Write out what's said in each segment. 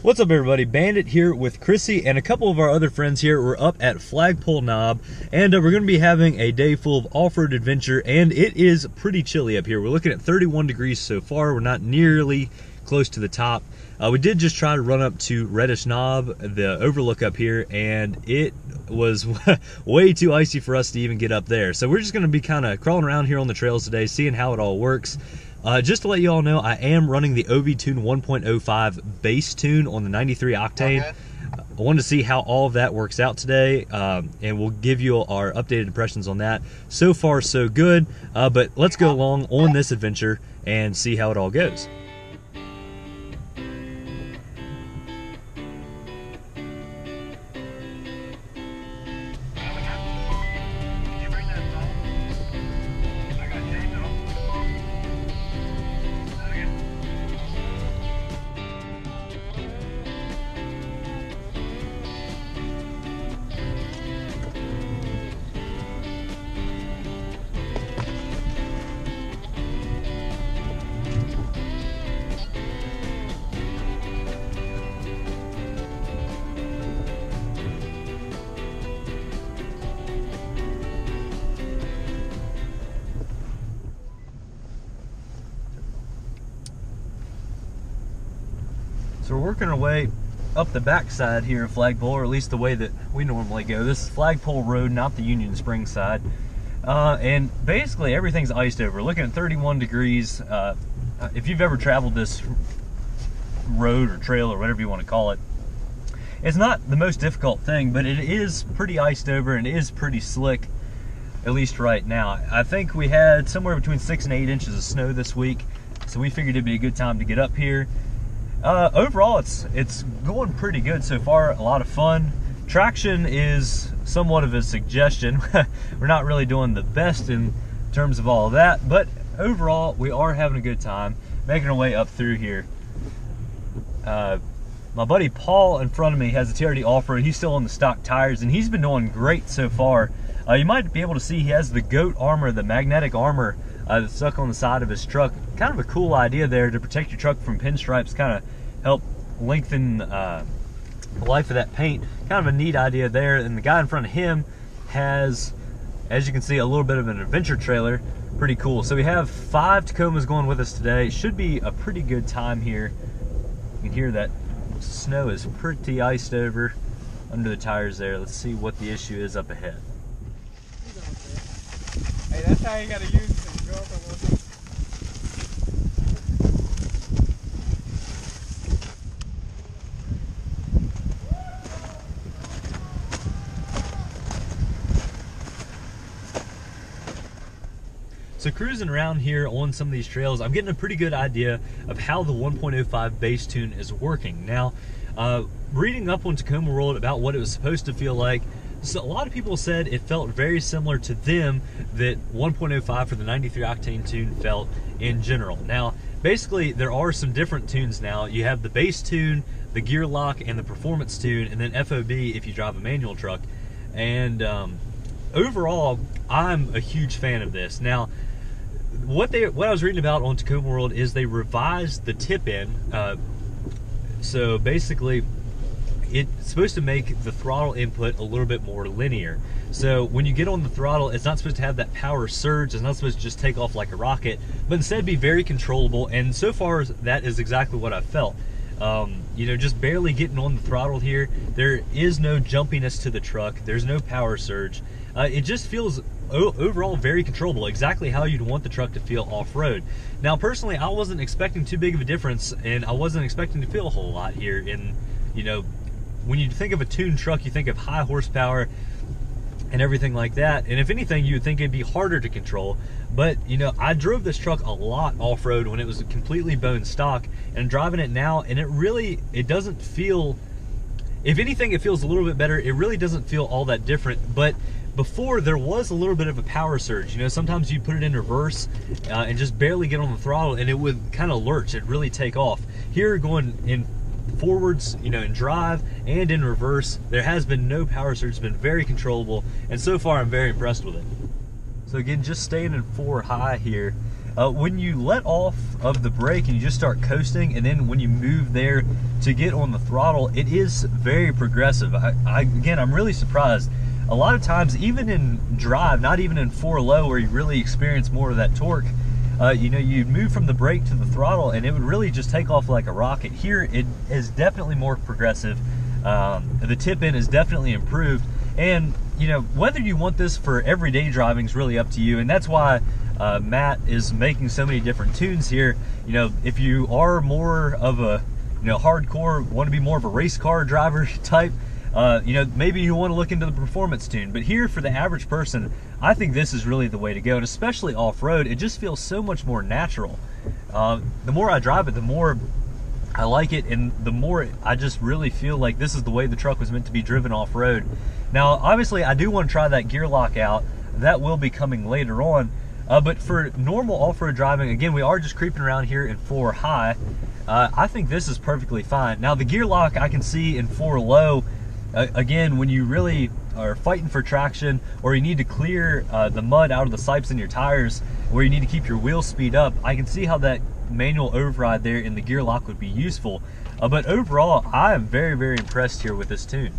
What's up, everybody? Bandit here with Chrissy and a couple of our other friends here. We're up at Flagpole Knob, and we're going to be having a day full of off-road adventure, and it is pretty chilly up here. We're looking at 31 degrees so far. We're not nearly close to the top. We did just try to run up to Reddish Knob, the overlook up here, and it was way too icy for us to even get up there. So we're just going to be kind of crawling around here on the trails today, seeing how it all works. Just to let you all know, I am running the OVTUNE 1.05 base tune on the 93 octane. Okay. I wanted to see how all of that works out today, and we'll give you our updated impressions on that. So far, so good, but let's go along on this adventure and see how it all goes. So we're working our way up the backside here of Flagpole, or at least the way that we normally go. This is Flagpole Road, not the Union Springs side. And basically everything's iced over. Looking at 31 degrees. If you've ever traveled this road or trail or whatever you want to call it, it's not the most difficult thing, but it is pretty iced over and it is pretty slick, at least right now. I think we had somewhere between 6 and 8 inches of snow this week, so we figured it'd be a good time to get up here. Overall, it's going pretty good so far. A lot of fun. Traction is somewhat of a suggestion. We're not really doing the best in terms of all of that, but overall, we are having a good time making our way up through here. My buddy Paul in front of me has a TRD off-road. He's still on the stock tires, and he's been doing great so far. You might be able to see he has the GOAT armor, the magnetic armor that's stuck on the side of his truck. Kind of a cool idea there to protect your truck from pinstripes, kind of help lengthen the life of that paint. Kind of a neat idea there. And the guy in front of him has, as you can see, a little bit of an adventure trailer. Pretty cool. So we have 5 Tacomas going with us today. Should be a pretty good time here. You can hear that snow is pretty iced over under the tires there. Let's see what the issue is up ahead. Hey, that's how you gotta use it. Go up and look. So cruising around here on some of these trails, I'm getting a pretty good idea of how the 1.05 base tune is working. Now, reading up on Tacoma World about what it was supposed to feel like, so a lot of people said it felt very similar to them that 1.05 for the 93 octane tune felt in general. Now, basically, there are some different tunes now. You have the base tune, the gear lock, and the performance tune, and then FOB if you drive a manual truck. And overall, I'm a huge fan of this. Now, what I was reading about on Tacoma World is they revised the tip-in. So basically, it's supposed to make the throttle input a little bit more linear. So when you get on the throttle, it's not supposed to have that power surge. It's not supposed to just take off like a rocket, but instead be very controllable. And so far, that is exactly what I felt. You know, just barely getting on the throttle here. There is no jumpiness to the truck. There's no power surge. It just feels overall very controllable, exactly how you'd want the truck to feel off-road. Now, personally, I wasn't expecting too big of a difference, and I wasn't expecting to feel a whole lot here. In, you know, when you think of a tuned truck, you think of high horsepower and everything like that. And if anything, you would think it'd be harder to control. But, you know, I drove this truck a lot off-road when it was completely bone stock, and I'm driving it now, and it doesn't feel, if anything, it feels a little bit better. It really doesn't feel all that different. But before, there was a little bit of a power surge. You know, sometimes you put it in reverse and just barely get on the throttle, and it would kind of lurch. It'd really take off. Here, going in forwards, you know, in drive and in reverse, there has been no power surge. It's been very controllable, and so far I'm very impressed with it. So again, just staying in 4 high here, when you let off of the brake and you just start coasting, and then when you move there to get on the throttle, it is very progressive. Again, I'm really surprised. A lot of times, even in drive, not even in 4 low where you really experience more of that torque, you know, you'd move from the brake to the throttle and it would really just take off like a rocket. Here, it is definitely more progressive. The tip in is definitely improved. And, you know, whether you want this for everyday driving is really up to you. And that's why Matt is making so many different tunes here. You know, if you are more of a, you know, hardcore, want to be more of a race car driver type, you know, maybe you want to look into the performance tune. But here, for the average person, I think this is really the way to go. And especially off-road, it just feels so much more natural. The more I drive it, the more I like it, and the more I just really feel like this is the way the truck was meant to be driven off-road. Now, obviously, I do want to try that gear lock out. That will be coming later on. But for normal off-road driving, again, we are just creeping around here in 4 high. I think this is perfectly fine. Now, the gear lock I can see in 4 low, again, when you really are fighting for traction, or you need to clear the mud out of the sipes in your tires, where you need to keep your wheel speed up, I can see how that manual override there in the gear lock would be useful. But overall, I am very, very impressed here with this tune.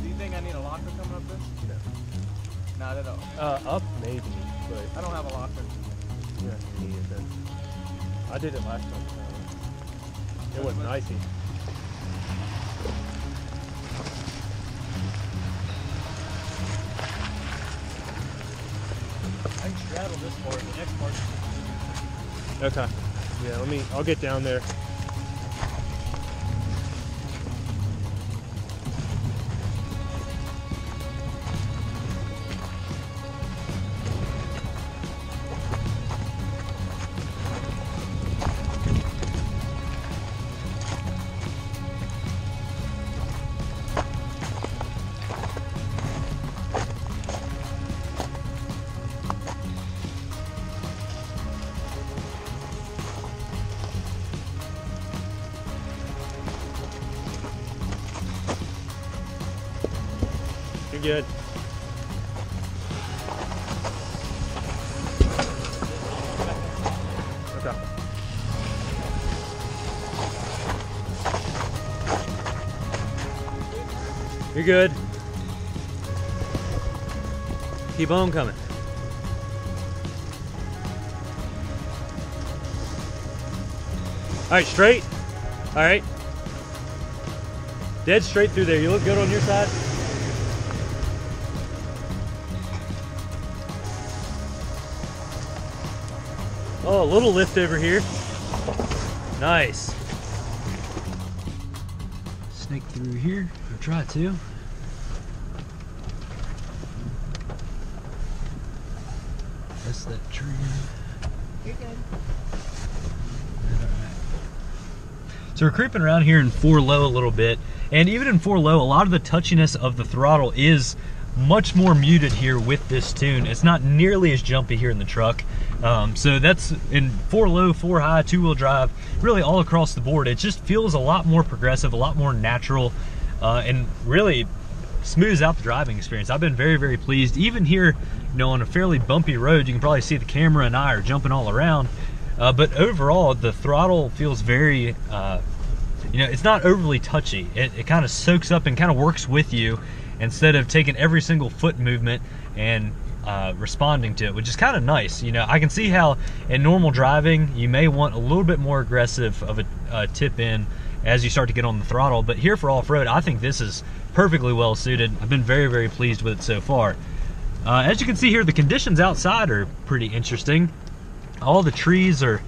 Do you think I need a locker coming up this? No. Not at all. Up maybe, but I don't have a locker. yeah, you need it then. I did it last time. It wasn't icy. I can straddle this part, the next part. Okay. Yeah, I'll get down there. You're good. Okay. You're good. Keep on coming. All right, straight. All right. Dead straight through there. You look good on your side. Oh, a little lift over here. Nice. Snake through here. I'll try to. That's that tree. You're good. So we're creeping around here in 4 low a little bit, and even in 4 low, a lot of the touchiness of the throttle is much more muted here with this tune. It's not nearly as jumpy here in the truck. So that's in 4 low, 4 high, 2-wheel drive, really all across the board. It just feels a lot more progressive, a lot more natural, and really smooths out the driving experience. I've been very, very pleased. Even here, you know, on a fairly bumpy road, you can probably see the camera and I are jumping all around. But overall, the throttle feels very, you know, it's not overly touchy. It kind of soaks up and kind of works with you instead of taking every single foot movement and responding to it, which is kind of nice. You know, I can see how in normal driving, you may want a little bit more aggressive of a tip in as you start to get on the throttle. But here for off-road, I think this is perfectly well suited. I've been very, very pleased with it so far. As you can see here, the conditions outside are pretty interesting. All the trees are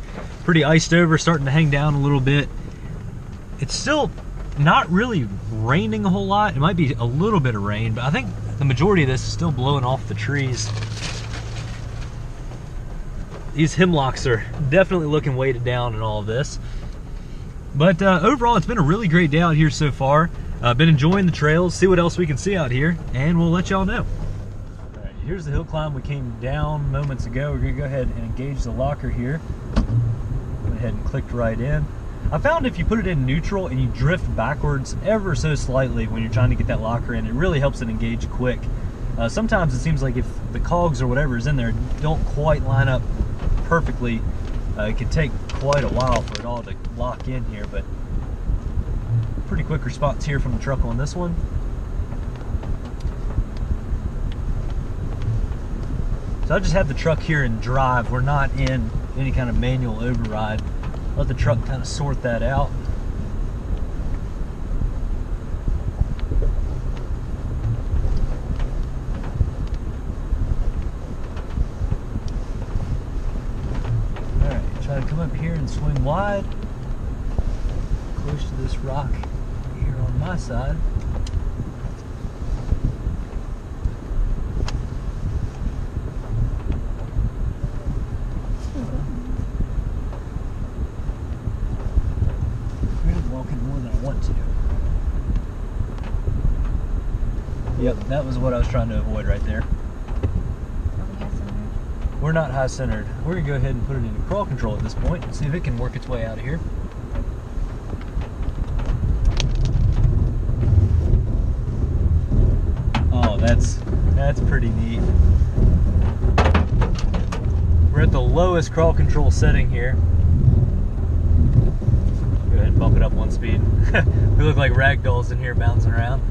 pretty iced over, starting to hang down a little bit. It's still not really raining a whole lot. It might be a little bit of rain, but I think the majority of this is still blowing off the trees. These hemlocks are definitely looking weighted down in all of this. But overall, it's been a really great day out here so far. I've been enjoying the trails, see what else we can see out here, and we'll let y'all know. All right, here's the hill climb we came down moments ago. We're gonna go ahead and engage the locker here. Went ahead and clicked right in. I found if you put it in neutral and you drift backwards ever so slightly when you're trying to get that locker in, it really helps it engage quick. Sometimes it seems like if the cogs or whatever is in there don't quite line up perfectly, it can take quite a while for it all to lock in here, but pretty quick response here from the truck on this one. So I just have the truck here in drive. We're not in any kind of manual override. Let the truck kind of sort that out. Alright, try to come up here and swing wide. Close to this rock here on my side. More than I want to. Yep, that was what I was trying to avoid right there. Are we high centered? We're not high centered. We're gonna go ahead and put it into crawl control at this point and see if it can work its way out of here. Oh, that's pretty neat. We're at the lowest crawl control setting here. Go ahead and bump it up one speed. We look like ragdolls in here bouncing around.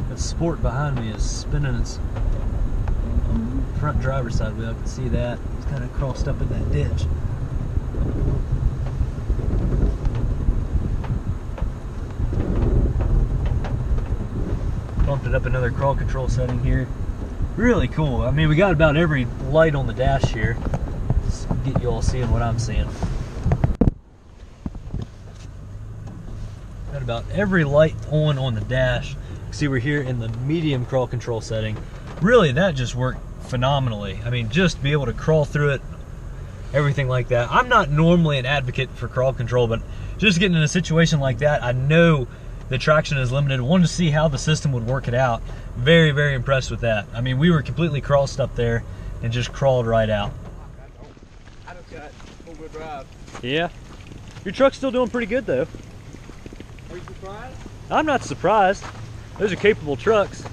That Sport behind me is spinning its front driver's side wheel. I can see that. It's kind of crossed up in that ditch. Bumped it up another crawl control setting here. Really cool. I mean, we got about every light on the dash here. Let's get you all seeing what I'm seeing. Got about every light on the dash. See, we're here in the medium crawl control setting. Really, that just worked phenomenally. I mean, just be able to crawl through it, everything like that. I'm not normally an advocate for crawl control, but just getting in a situation like that, I know the traction is limited. Wanted to see how the system would work it out. Very, very impressed with that. I mean, we were completely crossed up there and just crawled right out. I just got four-wheel drive. Yeah. Your truck's still doing pretty good, though. Are you surprised? I'm not surprised. Those are capable trucks.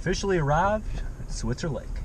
Officially arrived at Switzer Lake.